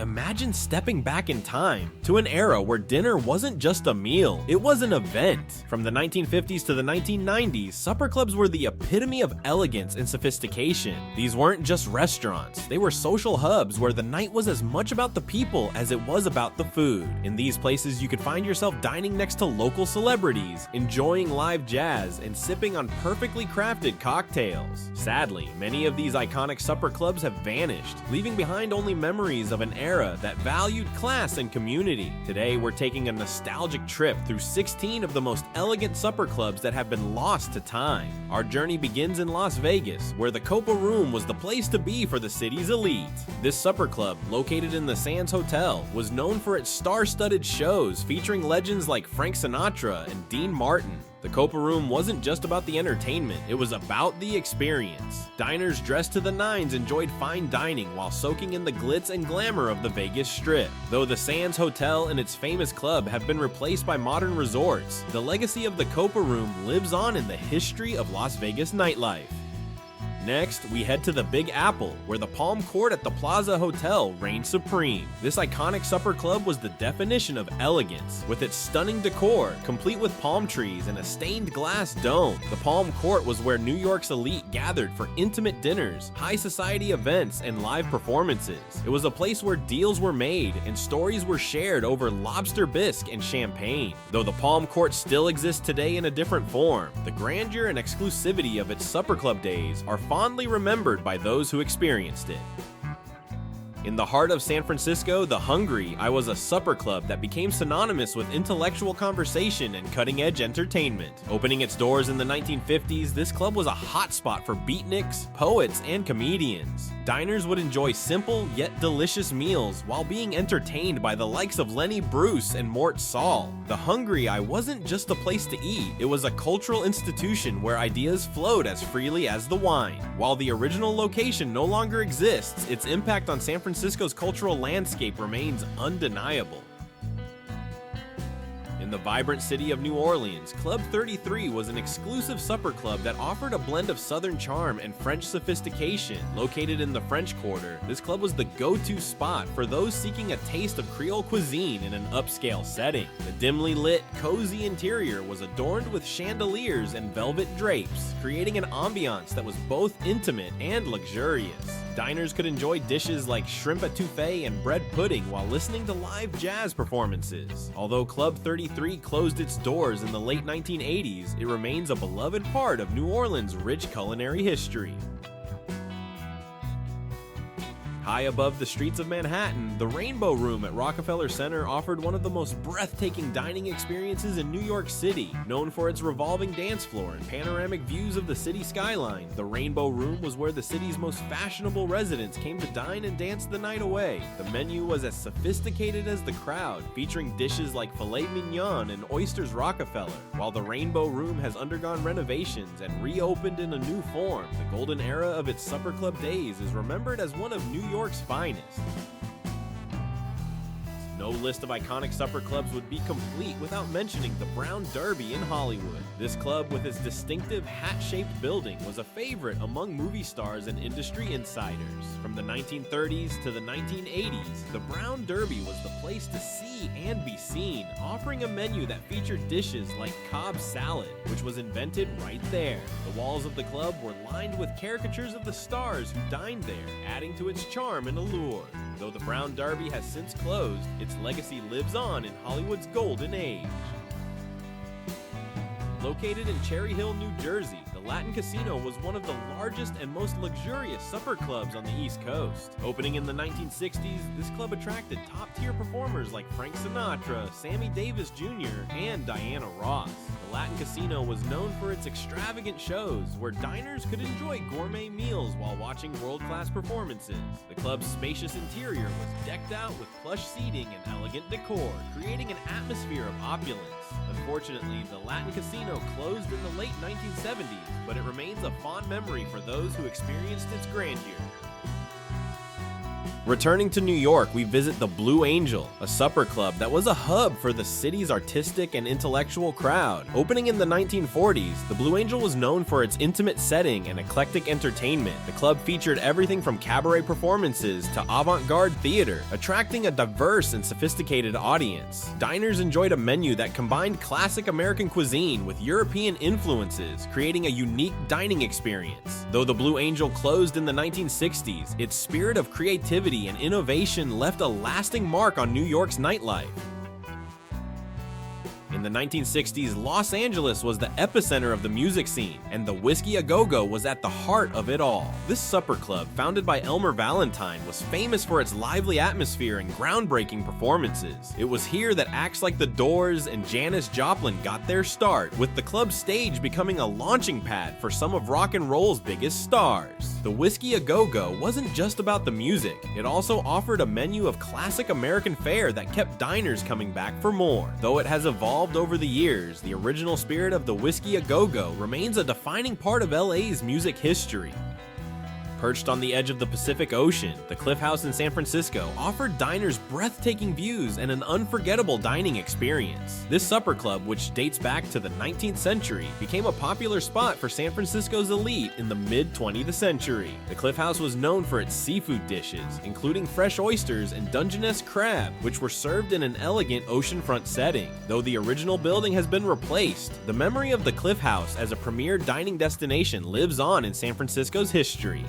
Imagine stepping back in time to an era where dinner wasn't just a meal, it was an event. From the 1950s to the 1990s, supper clubs were the epitome of elegance and sophistication. These weren't just restaurants, they were social hubs where the night was as much about the people as it was about the food. In these places, you could find yourself dining next to local celebrities, enjoying live jazz, and sipping on perfectly crafted cocktails. Sadly, many of these iconic supper clubs have vanished, leaving behind only memories of an era that valued class and community. Today, we're taking a nostalgic trip through 16 of the most elegant supper clubs that have been lost to time. Our journey begins in Las Vegas, where the Copa Room was the place to be for the city's elite. This supper club, located in the Sands Hotel, was known for its star-studded shows featuring legends like Frank Sinatra and Dean Martin. The Copa Room wasn't just about the entertainment, it was about the experience. Diners dressed to the nines enjoyed fine dining while soaking in the glitz and glamour of the Vegas Strip. Though the Sands Hotel and its famous club have been replaced by modern resorts, the legacy of the Copa Room lives on in the history of Las Vegas nightlife. Next, we head to the Big Apple, where the Palm Court at the Plaza Hotel reigned supreme. This iconic supper club was the definition of elegance, with its stunning decor, complete with palm trees and a stained glass dome. The Palm Court was where New York's elite gathered for intimate dinners, high society events, and live performances. It was a place where deals were made and stories were shared over lobster bisque and champagne. Though the Palm Court still exists today in a different form, the grandeur and exclusivity of its supper club days are fondly remembered by those who experienced it. In the heart of San Francisco, the Hungry I was a supper club that became synonymous with intellectual conversation and cutting-edge entertainment. Opening its doors in the 1950s, this club was a hotspot for beatniks, poets, and comedians. Diners would enjoy simple yet delicious meals while being entertained by the likes of Lenny Bruce and Mort Saul. The Hungry I wasn't just a place to eat, it was a cultural institution where ideas flowed as freely as the wine. While the original location no longer exists, its impact on San Francisco's cultural landscape remains undeniable. In the vibrant city of New Orleans, Club 33 was an exclusive supper club that offered a blend of Southern charm and French sophistication. Located in the French Quarter, this club was the go-to spot for those seeking a taste of Creole cuisine in an upscale setting. The dimly lit, cozy interior was adorned with chandeliers and velvet drapes, creating an ambiance that was both intimate and luxurious. Diners could enjoy dishes like shrimp etouffee and bread pudding while listening to live jazz performances. Although Club 33 closed its doors in the late 1980s, it remains a beloved part of New Orleans' rich culinary history. High above the streets of Manhattan, the Rainbow Room at Rockefeller Center offered one of the most breathtaking dining experiences in New York City. Known for its revolving dance floor and panoramic views of the city skyline, the Rainbow Room was where the city's most fashionable residents came to dine and dance the night away. The menu was as sophisticated as the crowd, featuring dishes like filet mignon and oysters Rockefeller. While the Rainbow Room has undergone renovations and reopened in a new form, the golden era of its supper club days is remembered as one of New York's finest. No list of iconic supper clubs would be complete without mentioning the Brown Derby in Hollywood. This club, with its distinctive hat-shaped building, was a favorite among movie stars and industry insiders. From the 1930s to the 1980s, the Brown Derby was the place to see and be seen, offering a menu that featured dishes like Cobb salad, which was invented right there. The walls of the club were lined with caricatures of the stars who dined there, adding to its charm and allure. Though the Brown Derby has since closed, its legacy lives on in Hollywood's golden age. Located in Cherry Hill, New Jersey, the Latin Casino was one of the largest and most luxurious supper clubs on the East Coast. Opening in the 1960s, this club attracted top-tier performers like Frank Sinatra, Sammy Davis Jr., and Diana Ross. The Latin Casino was known for its extravagant shows, where diners could enjoy gourmet meals while watching world-class performances. The club's spacious interior was decked out with plush seating and elegant decor, creating an atmosphere of opulence. Unfortunately, the Latin Casino closed in the late 1970s, but it remains a fond memory for those who experienced its grandeur. Returning to New York, we visit the Blue Angel, a supper club that was a hub for the city's artistic and intellectual crowd. Opening in the 1940s, the Blue Angel was known for its intimate setting and eclectic entertainment. The club featured everything from cabaret performances to avant-garde theater, attracting a diverse and sophisticated audience. Diners enjoyed a menu that combined classic American cuisine with European influences, creating a unique dining experience. Though the Blue Angel closed in the 1960s, its spirit of creativity and innovation left a lasting mark on New York's nightlife. In the 1960s, Los Angeles was the epicenter of the music scene, and the Whiskey Agogo was at the heart of it all. This supper club, founded by Elmer Valentine, was famous for its lively atmosphere and groundbreaking performances. It was here that acts like The Doors and Janis Joplin got their start, with the club's stage becoming a launching pad for some of rock and roll's biggest stars. The Whiskey Agogo wasn't just about the music, it also offered a menu of classic American fare that kept diners coming back for more. Though it has evolved over the years, the original spirit of the Whiskey Agogo remains a defining part of LA's music history. Perched on the edge of the Pacific Ocean, the Cliff House in San Francisco offered diners breathtaking views and an unforgettable dining experience. This supper club, which dates back to the 19th century, became a popular spot for San Francisco's elite in the mid-20th century. The Cliff House was known for its seafood dishes, including fresh oysters and Dungeness crab, which were served in an elegant oceanfront setting. Though the original building has been replaced, the memory of the Cliff House as a premier dining destination lives on in San Francisco's history.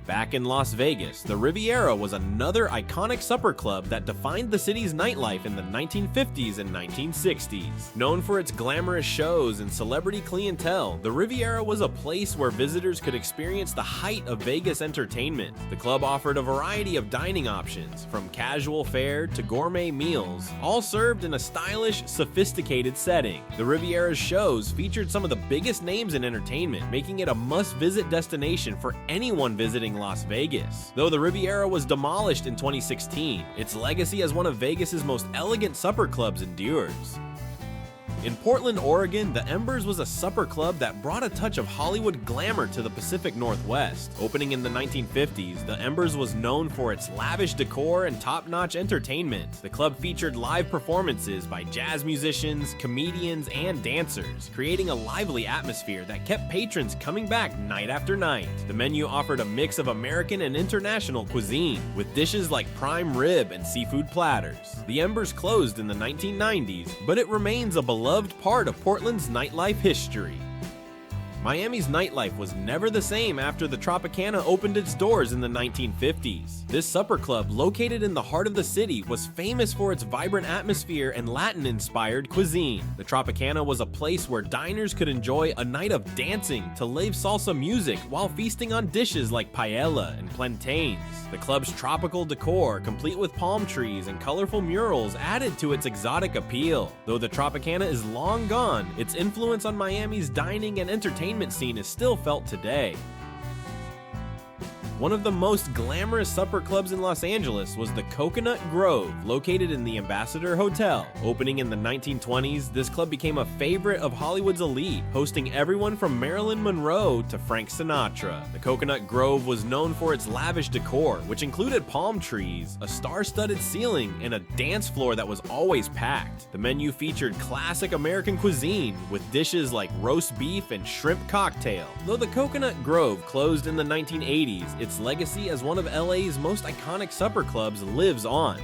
Back in Las Vegas, the Riviera was another iconic supper club that defined the city's nightlife in the 1950s and 1960s. Known for its glamorous shows and celebrity clientele, the Riviera was a place where visitors could experience the height of Vegas entertainment. The club offered a variety of dining options, from casual fare to gourmet meals, all served in a stylish, sophisticated setting. The Riviera's shows featured some of the biggest names in entertainment, making it a must-visit destination for anyone visiting Las Vegas. Though the Riviera was demolished in 2016, its legacy as one of Vegas's most elegant supper clubs endures. In Portland, Oregon, the Embers was a supper club that brought a touch of Hollywood glamour to the Pacific Northwest. Opening in the 1950s, the Embers was known for its lavish decor and top-notch entertainment. The club featured live performances by jazz musicians, comedians, and dancers, creating a lively atmosphere that kept patrons coming back night after night. The menu offered a mix of American and international cuisine, with dishes like prime rib and seafood platters. The Embers closed in the 1990s, but it remains a beloved part of Portland's nightlife history. Miami's nightlife was never the same after the Tropicana opened its doors in the 1950s. This supper club, located in the heart of the city, was famous for its vibrant atmosphere and Latin-inspired cuisine. The Tropicana was a place where diners could enjoy a night of dancing to live salsa music while feasting on dishes like paella and plantains. The club's tropical decor, complete with palm trees and colorful murals, added to its exotic appeal. Though the Tropicana is long gone, its influence on Miami's dining and entertainment scene is still felt today. One of the most glamorous supper clubs in Los Angeles was the Coconut Grove, located in the Ambassador Hotel. Opening in the 1920s, this club became a favorite of Hollywood's elite, hosting everyone from Marilyn Monroe to Frank Sinatra. The Coconut Grove was known for its lavish decor, which included palm trees, a star-studded ceiling, and a dance floor that was always packed. The menu featured classic American cuisine, with dishes like roast beef and shrimp cocktail. Though the Coconut Grove closed in the 1980s, its legacy as one of LA's most iconic supper clubs lives on.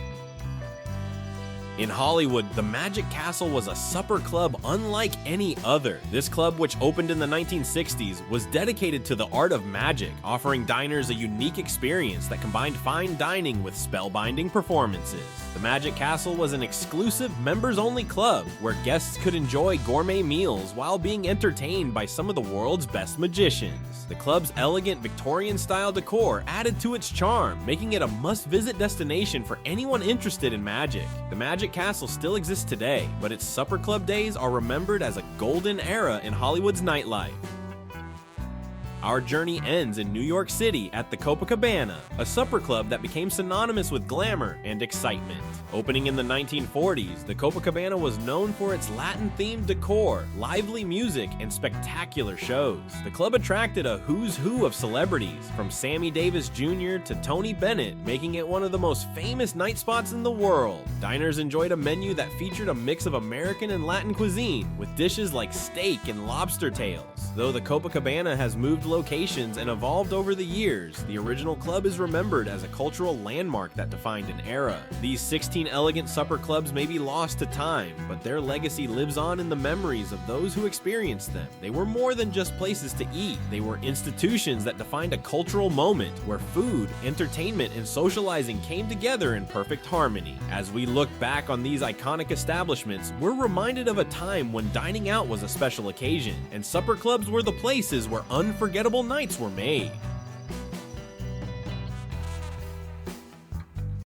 In Hollywood, the Magic Castle was a supper club unlike any other. This club, which opened in the 1960s, was dedicated to the art of magic, offering diners a unique experience that combined fine dining with spellbinding performances. The Magic Castle was an exclusive members-only club where guests could enjoy gourmet meals while being entertained by some of the world's best magicians. The club's elegant Victorian-style decor added to its charm, making it a must-visit destination for anyone interested in magic. The Magic Castle still exists today, but its supper club days are remembered as a golden era in Hollywood's nightlife. Our journey ends in New York City at the Copa Cabana, a supper club that became synonymous with glamour and excitement. Opening in the 1940s, the Copa Cabana was known for its Latin-themed decor, lively music, and spectacular shows. The club attracted a who's who of celebrities, from Sammy Davis Jr. to Tony Bennett, making it one of the most famous night spots in the world. Diners enjoyed a menu that featured a mix of American and Latin cuisine, with dishes like steak and lobster tails. Though the Copa Cabana has moved locations and evolved over the years, the original club is remembered as a cultural landmark that defined an era. These 16 elegant supper clubs may be lost to time, but their legacy lives on in the memories of those who experienced them. They were more than just places to eat. They were institutions that defined a cultural moment where food, entertainment, and socializing came together in perfect harmony. As we look back on these iconic establishments, we're reminded of a time when dining out was a special occasion, and supper clubs were the places where unforgettable nights were made.